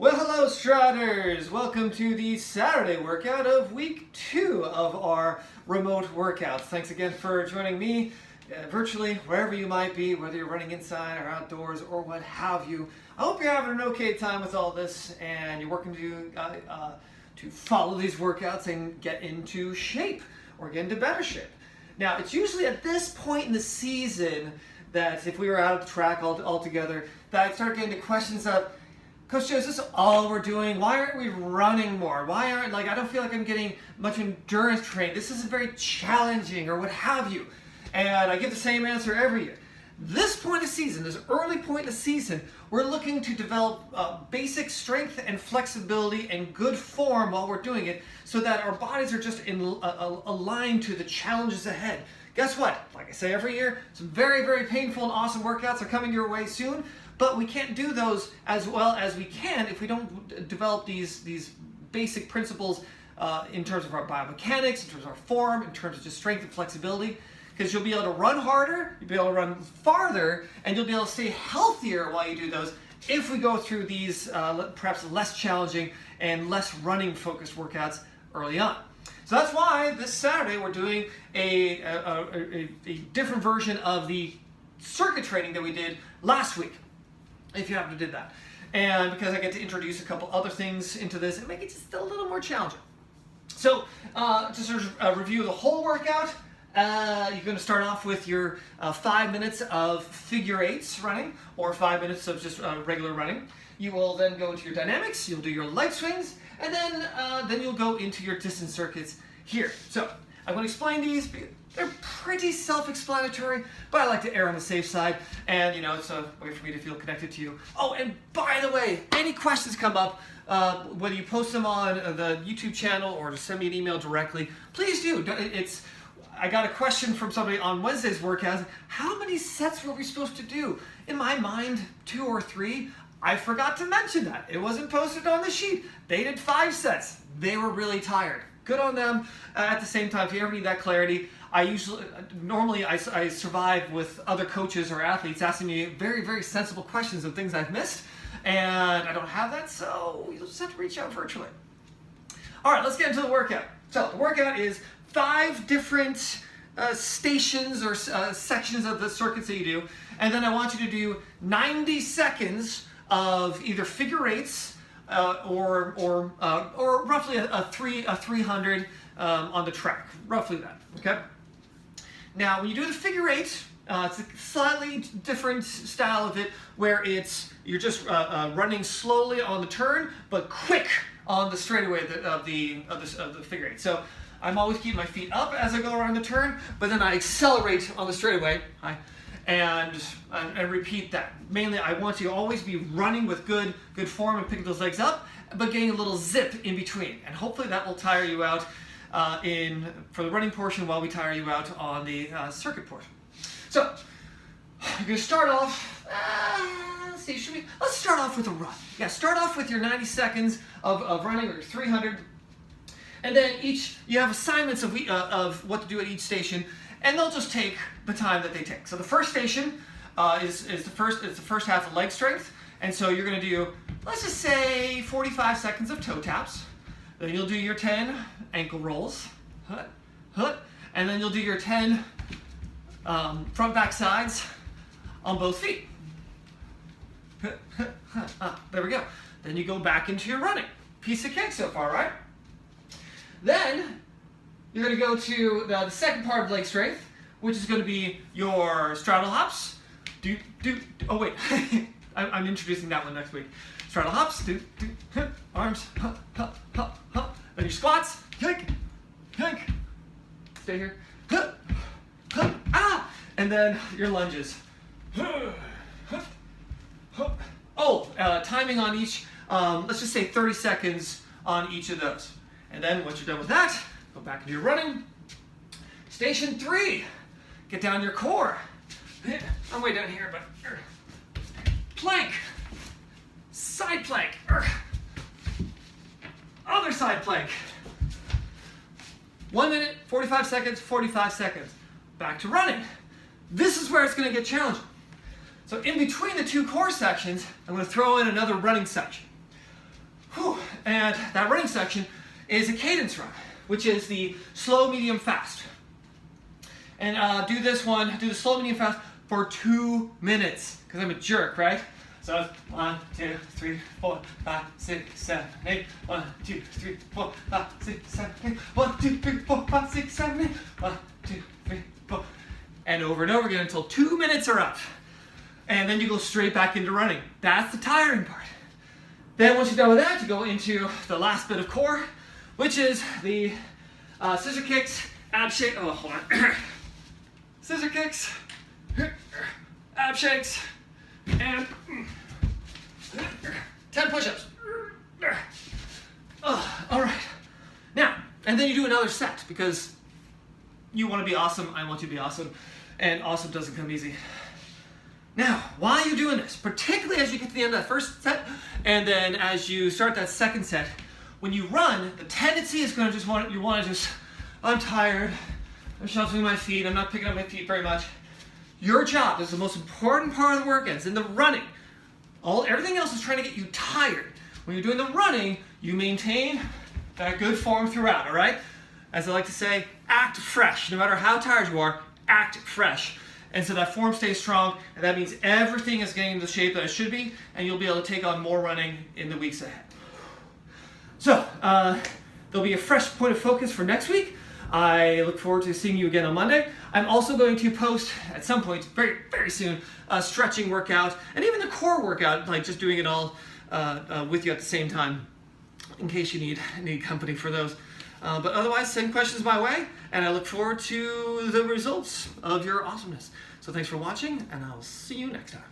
Well, hello Striders! Welcome to the Saturday workout of week 2 of our remote workouts. Thanks again for joining me virtually, wherever you might be, whether you're running inside or outdoors or what have you. I hope you're having an okay time with all this and you're working to follow these workouts and get into shape or get into better shape. Now, it's usually at this point in the season that if we were out of the track altogether, that I start getting to questions of, Coach Joe, is this all we're doing? Why aren't we running more? I don't feel like I'm getting much endurance training. This isn't very challenging or what have you. And I get the same answer every year. This point of season, this early point of season, we're looking to develop basic strength and flexibility and good form while we're doing it so that our bodies are just aligned to the challenges ahead. Guess what? Like I say every year, some very, very painful and awesome workouts are coming your way soon. But we can't do those as well as we can if we don't develop these basic principles in terms of our biomechanics, in terms of our form, in terms of just strength and flexibility. Because you'll be able to run harder, you'll be able to run farther, and you'll be able to stay healthier while you do those if we go through these perhaps less challenging and less running focused workouts early on. So that's why this Saturday we're doing a different version of the circuit training that we did last week, if you happen to did that. And because I get to introduce a couple other things into this and make it just a little more challenging. So to sort of review the whole workout, you're going to start off with your 5 minutes of figure eights running, or 5 minutes of just regular running. You will then go into your dynamics, you'll do your leg swings, and then you'll go into your distance circuits here. So I'm going to explain these. They're pretty self-explanatory, but I like to err on the safe side, and it's a way for me to feel connected to you. Oh, and by the way, any questions come up, whether you post them on the YouTube channel or just send me an email directly, please do. I got a question from somebody on Wednesday's workout. How many sets were we supposed to do? In my mind, 2 or 3. I forgot to mention that. It wasn't posted on the sheet. They did 5 sets. They were really tired. Good on them. At the same time, if you ever need that clarity, normally I survive with other coaches or athletes asking me very, very sensible questions of things I've missed, and I don't have that, so you'll just have to reach out virtually. All right, let's get into the workout. So the workout is 5 different stations or sections of the circuits that you do, and then I want you to do 90 seconds of either figure eights or roughly a 300 on the track, roughly that. Okay. Now, when you do the figure eight, it's a slightly different style of it, where you're just running slowly on the turn, but quick on the straightaway of the figure eight. So I'm always keeping my feet up as I go around the turn, but then I accelerate on the straightaway. And repeat that. Mainly, I want you to always be running with good form and picking those legs up, but getting a little zip in between. And hopefully that will tire you out for the running portion while we tire you out on the circuit portion. So you're going to start off. Let's start off with a run. Yeah, start off with your 90 seconds of running, or 300, and then you have assignments of what to do at each station. And they'll just take the time that they take. So the first station is the first half of leg strength. And so you're going to do, let's just say, 45 seconds of toe taps. Then you'll do your 10 ankle rolls. And then you'll do your 10 front back sides on both feet. There we go. Then you go back into your running. Piece of cake so far, right? Then you're going to go to the second part of leg strength, which is going to be your straddle hops. Oh wait, I'm introducing that one next week. Straddle hops, arms, then your squats, yank, stay here, and then your lunges. Timing on each, let's just say 30 seconds on each of those. And then once you're done with that, go back into your running. Station 3, get down your core. I'm way down here, but plank, side plank, other side plank. 1 minute, 45 seconds, 45 seconds. Back to running. This is where it's going to get challenging. So in between the 2 core sections, I'm going to throw in another running section. Whew. And that running section is a cadence run, which is the slow, medium, fast. And do the slow, medium, fast for 2 minutes, because I'm a jerk, right? So 1, 2, 3, 4, 5, 6, 7, 8. 1, 2, 3, 4, 5, 6, 7, 8. 1, 2, 3, 4, 5, 6, 7, 8. 1, 2, 3, 4. And over again until 2 minutes are up. And then you go straight back into running. That's the tiring part. Then once you're done with that, you go into the last bit of core, which is the scissor kicks, ab shake. Oh, hold on. Scissor kicks, ab shakes, and 10 push-ups. All right. Now, and then you do another set because you want to be awesome, I want you to be awesome, and awesome doesn't come easy. Now, why are you doing this? Particularly as you get to the end of that first set, and then as you start that second set, when you run, the tendency is going to I'm tired, I'm shuffling my feet, I'm not picking up my feet very much. Your job is the most important part of the workout. It's in the running. Everything else is trying to get you tired. When you're doing the running, you maintain that good form throughout, all right? As I like to say, act fresh. No matter how tired you are, act fresh. And so that form stays strong, and that means everything is getting the shape that it should be, and you'll be able to take on more running in the weeks ahead. So, there'll be a fresh point of focus for next week. I look forward to seeing you again on Monday. I'm also going to post at some point, very, very soon, a stretching workout, and even the core workout, like just doing it all with you at the same time, in case you need company for those. But otherwise, send questions my way, and I look forward to the results of your awesomeness. So thanks for watching, and I'll see you next time.